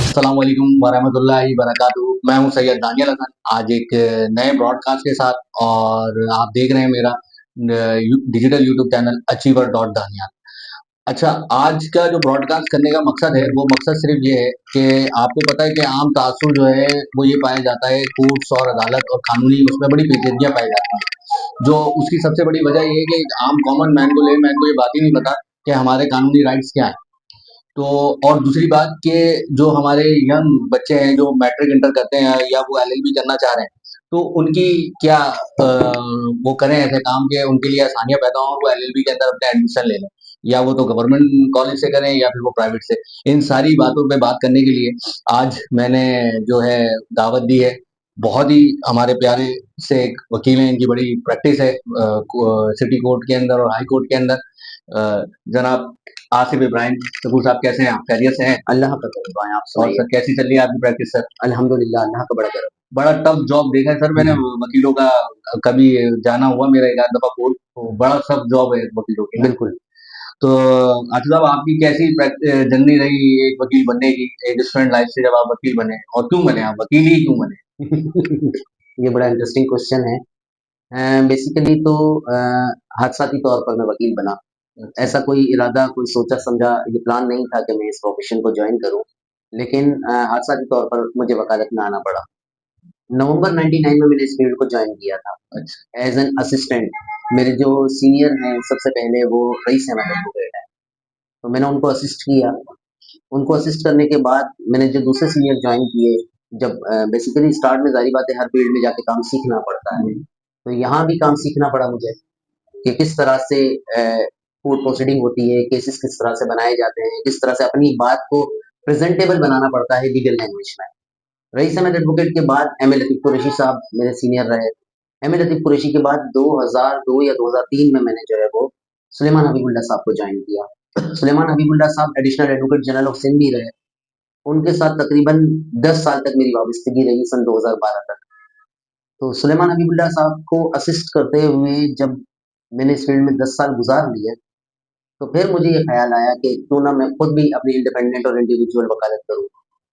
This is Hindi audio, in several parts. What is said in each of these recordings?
अस्सलाम वालेकुम वरहमतुल्लाहि वबरकातुहू। मैं हूँ सैयद दानियल हसन, आज एक नए ब्रॉडकास्ट के साथ। और आप देख रहे हैं मेरा digital YouTube channel achiever dot Daniyal. अच्छा, आज का जो ब्रॉडकास्ट करने का मकसद है, वो मकसद सिर्फ ये है कि आपको पता है कि आम तासुर जो है वो ये पाया जाता है कोर्ट्स और अदालत और कानूनी, उसमें बड़ी पेचीदगियाँ पाई जाती हैं। जो उसकी सबसे बड़ी वजह ये है कि एक आम कॉमन मैन को, ले मैन को ये बात ही नहीं पता कि हमारे कानूनी राइट्स क्या हैं। तो और दूसरी बात कि जो हमारे यंग बच्चे हैं जो मैट्रिक इंटर करते हैं या वो एलएलबी करना चाह रहे हैं, तो उनकी क्या वो करें ऐसे काम के उनके लिए आसानियाँ पैदा हों और वो एलएलबी के अंदर अपने एडमिशन ले लें, या वो तो गवर्नमेंट कॉलेज से करें या फिर वो प्राइवेट से। इन सारी बातों पे बात करने के लिए आज मैंने जो है दावत दी है। बहुत ही हमारे प्यारे से एक वकील हैं, इनकी बड़ी प्रैक्टिस है सिटी कोर्ट के अंदर और हाई कोर्ट के अंदर। जनाब आसिफ इब्राहिम शकूर साहब, कैसे हैं आप? खैरियत से हैं? अल्लाह का करम है, आप और सुनाइए। सर कैसी चल रही है आपकी प्रैक्टिस सर? अल्हम्दुलिल्लाह, अल्लाह का बड़ा करम। बड़ा टफ जॉब देखा है सर मैंने वकीलों का। कभी जाना हुआ मेरा एक आध दफा कोर्ट, तो बड़ा टफ जॉब है वकीलों की ना। बिल्कुल। तो आसिफ साहब, आपकी कैसी जर्नी रही एक वकील बनने की, एक स्टूडेंट लाइफ से जब आप वकील बने, और क्यों बने आप वकील ही क्यों बने? ये बड़ा इंटरेस्टिंग क्वेश्चन है। बेसिकली तो हादसाती तौर पर मैं वकील बना। अच्छा। ऐसा कोई इरादा, कोई सोचा-समझा ये प्लान नहीं था कि मैं इस प्रोफ़ेशन को जॉइन करूँ। लेकिन हादसाती तौर पर मुझे वकालत में आना पड़ा। नवंबर 99 में मैंने इस फ़ील्ड को जॉइन किया था अच्छा। As an assistant. मेरे जो सीनियर हैं, सबसे पहले वो रईस अहमद एडवोकेट हैं, तो मैंने उनको असिस्ट किया। उनको असिस्ट करने के बाद मैंने जो दूसरे सीनियर ज्वाइन किए, जब बेसिकली स्टार्ट में ज़ाहिर बात है हर फील्ड में जाके काम सीखना पड़ता है, तो यहाँ भी काम सीखना पड़ा मुझे कि किस तरह से कोर्ट प्रोसीडिंग होती है, केसेस किस तरह से बनाए जाते हैं, किस तरह से अपनी बात को प्रेजेंटेबल बनाना पड़ता है लीगल लैंग्वेज में। रईस अहमद एडवोकेट के बाद एम ए लतीफ़ कुरैशी साहब मेरे सीनियर रहे। एम ए लतीफ़ कुरैशी के बाद 2002 या 2003 में मैंने जो है वो सुलेमान हबीबुल्लाह साहब को ज्वाइन किया। सुलेमान हबीबुल्लाह साहब additional advocate general of Sindh भी रहे। उनके साथ तकरीबन 10 साल तक मेरी वाबस्तगी रही, सन 2012 तक। तो सुलेमान हबीबुल्लाह साहब को असिस्ट करते हुए जब मैंने इस फील्ड में 10 साल गुजार लिए, तो फिर मुझे ये ख्याल आया कि क्यों ना मैं खुद भी अपनी इंडिपेंडेंट और इंडिविजुअल वकालत करूँ।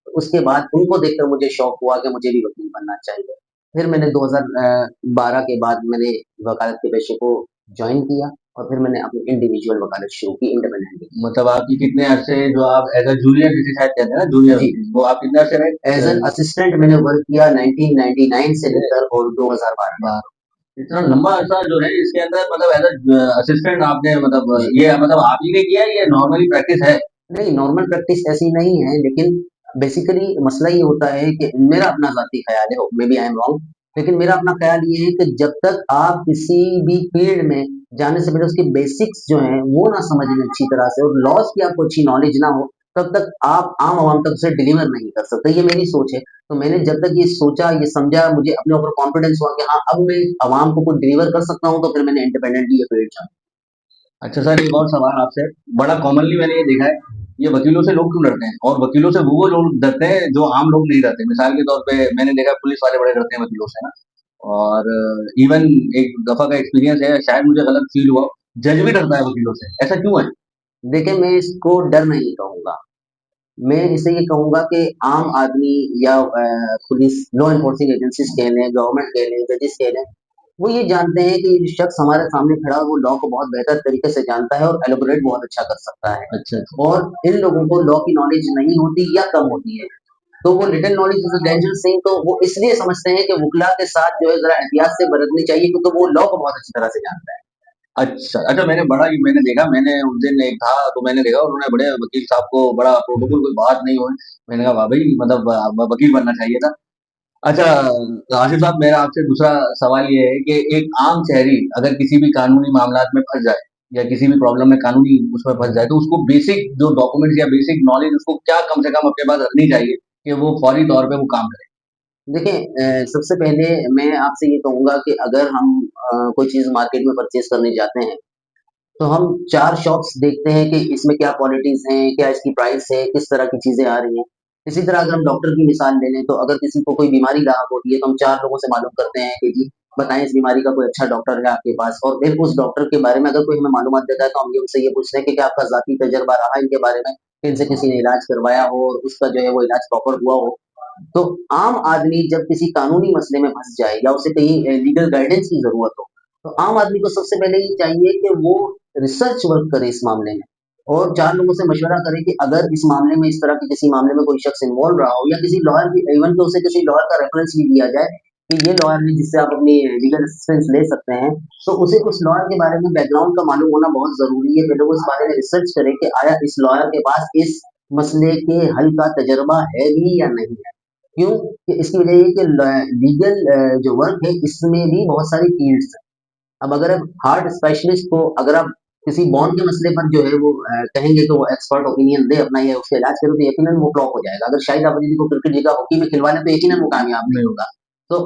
तो उसके बाद उनको देखकर मुझे शौक हुआ कि मुझे भी वकील बनना चाहिए। फिर मैंने 2012 के बाद मैंने वकालत के पेशे को जॉइन किया और फिर मैंने अपनी इंडिविजुअल वकालत शुरू की इंडिपेंडेंटली। मतलब आपकी कितने अरसे जो आप एज अ जूनियर, जिसे शायद कहते हैं ना जूनियर, जी, वो आप कितने अरसे रहे? एज़ एन असिस्टेंट मैंने वर्क किया 1999 से लेकर और 2012 तक। वाह! इतना लंबा अरसा जो है इसके अंदर, मतलब एज अ असिस्टेंट आपने, मतलब जी। ये मतलब आप ही ने किया है, ये नॉर्मली प्रैक्टिस है? नहीं, नॉर्मल प्रैक्टिस ऐसी नहीं है, लेकिन बेसिकली मसला ये होता है कि मेरा अपना ज़ाती ख़्याल है, maybe I am wrong, लेकिन मेरा अपना ख़्याल ये है कि जब तक आप किसी भी फ़ील्ड में जाने से पहले उसके बेसिक्स जो हैं, वो ना समझ लें अच्छी तरह से और लॉज़ की आपको अच्छी नॉलेज ना हो, तब तक आप आम आवाम तक उसे डिलीवर नहीं कर सकते। ये मेरी सोच है। तो मैंने जब तक ये सोचा, ये समझा, मुझे अपने ऊपर कॉन्फिडेंस हुआ कि हाँ, अब मैं आवाम को कुछ डिलीवर कर सकता हूँ, तो फिर मैंने इंडिपेंडेंटली ये फ़ील्ड चुना। अच्छा सर, एक और सवाल आपसे। बड़ा कॉमनली मैंने ये देखा है, ये वकीलों से लोग क्यों डरते हैं? और वकीलों से वो लोग डरते हैं जो आम लोग नहीं डरते। मिसाल के तौर पे मैंने देखा है पुलिस वाले बड़े डरते हैं वकीलों से ना। और इवन एक दफा का एक्सपीरियंस है, शायद मुझे गलत फील हुआ, जज भी डरता है वकीलों से। ऐसा क्यों है? देखिए, मैं इसको डर नहीं कहूँगा। मैं इसे ये कहूँगा कि आम आदमी या पुलिस, लॉ एनफोर्सिंग एजेंसीज कह लें, गवर्नमेंट कह लें, जजेस कह लें, वो ये जानते हैं कि ये शख्स हमारे सामने खड़ा है, वो लॉ को बहुत बेहतर तरीके से जानता है और एलोबरेट बहुत अच्छा कर सकता है। अच्छा अच्छा। और इन लोगों को लॉ की नॉलेज नहीं होती या कम होती है, तो वो little knowledge is a dangerous thing, तो वो इसलिए समझते हैं कि वुकला के साथ जो है जरा एहतियात से बरतनी चाहिए, क्योंकि वो लॉ को बहुत अच्छी तरह से जानता है। अच्छा, अच्छा, मैंने देखा, मैंने उस दिन एक था, तो मैंने देखा उन्होंने बड़े वकील साहब को बड़ा प्रोटोकॉल, कोई बात नहीं हुई। मैंने कहा वाह भाई, मतलब वकील बनना चाहिए था। अच्छा, आसिफ साहब, मेरा आपसे दूसरा सवाल ये है कि एक आम शहरी अगर किसी भी कानूनी मामलात में फँस जाए या किसी भी प्रॉब्लम में कानूनी उसमें फँस जाए, तो उसको बेसिक जो डॉक्यूमेंट्स या बेसिक नॉलेज उसको क्या कम से कम अपने पास रखनी चाहिए कि वो फौरी तौर पे वो काम करे? देखिए, सबसे पहले मैं आपसे ये कहूँगा कि अगर हम कोई चीज़ मार्केट में परचेज़ करने जाते हैं, तो हम 4 शॉप्स देखते हैं कि इसमें क्या क्वालिटीज़ हैं, क्या इसकी प्राइस है, किस तरह की चीज़ें आ रही हैं। इसी तरह अगर हम डॉक्टर की मिसाल ले लें, तो अगर किसी को कोई बीमारी लाहक होती है, तो हम 4 लोगों से मालूम करते हैं कि जी, बताएँ इस बीमारी का कोई अच्छा डॉक्टर है आपके पास, और फिर उस डॉक्टर के बारे में अगर कोई हमें मालूमात देता है, तो हम ये उनसे ये पूछते हैं कि क्या आपका ज़ाती तजुर्बा रहा है इनके बारे में? कहीं से किसी ने इलाज करवाया हो और उसका जो है वो इलाज प्रॉपर हुआ हो, तो आम आदमी जब किसी कानूनी मसले में फँस जाए या उसे कहीं लीगल गाइडेंस की ज़रूरत हो, तो आम आदमी को सबसे पहले ये चाहिए कि वो रिसर्च वर्क करे इस मामले में और 4 लोगों से मशवरा करे कि अगर इस मामले में इस तरह के किसी मामले में कोई शख्स इन्वॉल्व रहा हो या किसी लॉयर की इवन कि उसे किसी लॉयर का रेफरेंस भी दिया जाए कि ये लॉयर है जिससे आप अपनी लीगल असिस्टेंस ले सकते हैं, तो उसे उस लॉयर के बारे में बैकग्राउंड का मालूम होना बहुत ज़रूरी है। पहले वो इस बारे में रिसर्च करे कि आया इस लॉयर के पास इस मसले के हल का तजर्बा है भी या नहीं है। क्यों? कि इसकी वजह ये कि लीगल जो वर्क है इसमें भी बहुत सारी फील्ड्स हैं। अब अगर आप हार्ट स्पेशलिस्ट को अगर आप किसी बॉन्ड के मसले पर जो है वो कहेंगे कि वो एक्सपर्ट ओपिनियन दे अपना या उसका इलाज करे तो यकीनन वो फ्लॉप हो जाएगा। अगर शाहिद अफरीदी को क्रिकेट जगह हॉकी में खिलवा लें तो यकीनन वो कामयाब नहीं होगा। तो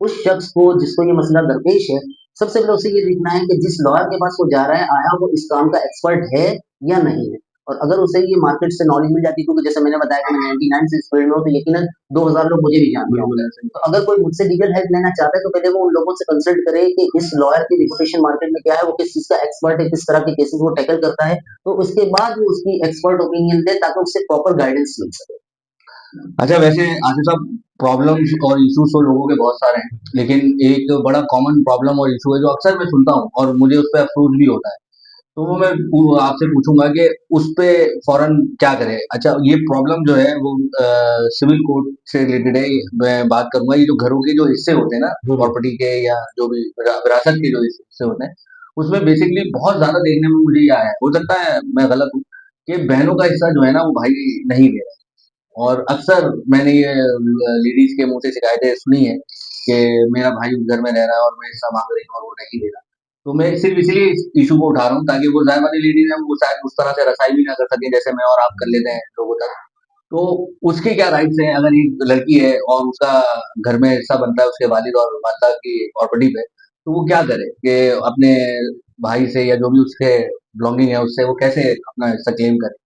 उस शख्स को जिसको ये मसला दरपेश है, सबसे पहले उसे ये देखना है कि जिस लॉयर के पास वो जा रहा है, आया वो इस काम का एक्सपर्ट है या नहीं है। और अगर उसे ये मार्केट से नॉलेज मिल जाती है क्योंकि जैसे मैंने बताया कि मैं 99 से इस फील्ड में हूँ, तो यकीनन 2000 लोग मुझे भी जानते बिल्कुल होंगे। ऐसे ही। तो अगर कोई मुझसे लीगल हेल्प लेना चाहता है तो पहले वो उन लोगों से कंसल्ट करे कि इस लॉयर की रेपुटेशन मार्केट में क्या है, वो किस चीज़ का एक्सपर्ट है, किस तरह के केसेस वो टैकल करता है, तो उसके बाद वो उसकी एक्सपर्ट ओपिनियन दे ताकि उससे प्रॉपर गाइडेंस मिल सके। अच्छा, वैसे आसिफ साहब, प्रॉब्लम्स और इश्यूज तो लोगों के बहुत सारे हैं, लेकिन एक बड़ा कॉमन प्रॉब्लम और इशू है जो अक्सर मैं सुनता हूँ और मुझे उस पे अफसोस भी होता है। तो वो मैं आपसे पूछूंगा कि उस पे फौरन क्या करें। अच्छा, ये प्रॉब्लम जो है वो सिविल कोड से रिलेटेड है। मैं बात करूंगा, ये जो घरों के जो हिस्से होते हैं ना, प्रॉपर्टी के या जो भी विरासत के जो हिस्से होते हैं, उसमें बेसिकली बहुत ज्यादा देखने में मुझे ये आया है, हो सकता है मैं गलत हूँ, कि बहनों का हिस्सा जो है ना वो भाई नहीं दे रहे। और अक्सर मैंने ये लेडीज के मुंह से शिकायतें सुनी है कि मेरा भाई उस घर में रह रहा है और मैं हिस्सा मांग रही हूँ और वो नहीं दे रहा। तो मैं सिर्फ इसीलिए इस इशू को उठा रहा हूँ ताकि वो जाहिर वाली लेडी है वो शायद उस तरह से रसाई भी ना कर सके जैसे मैं और आप कर लेते हैं लोगों तक। तो उसके क्या राइट्स हैं अगर एक लड़की है और उसका घर में हिस्सा बनता है उसके वालिद और वालदा की प्रॉपर्टी पे, तो वो क्या करे कि अपने भाई से या जो भी उसके बिलोंगिंग है उससे वो कैसे अपना हिस्सा क्लेम करे?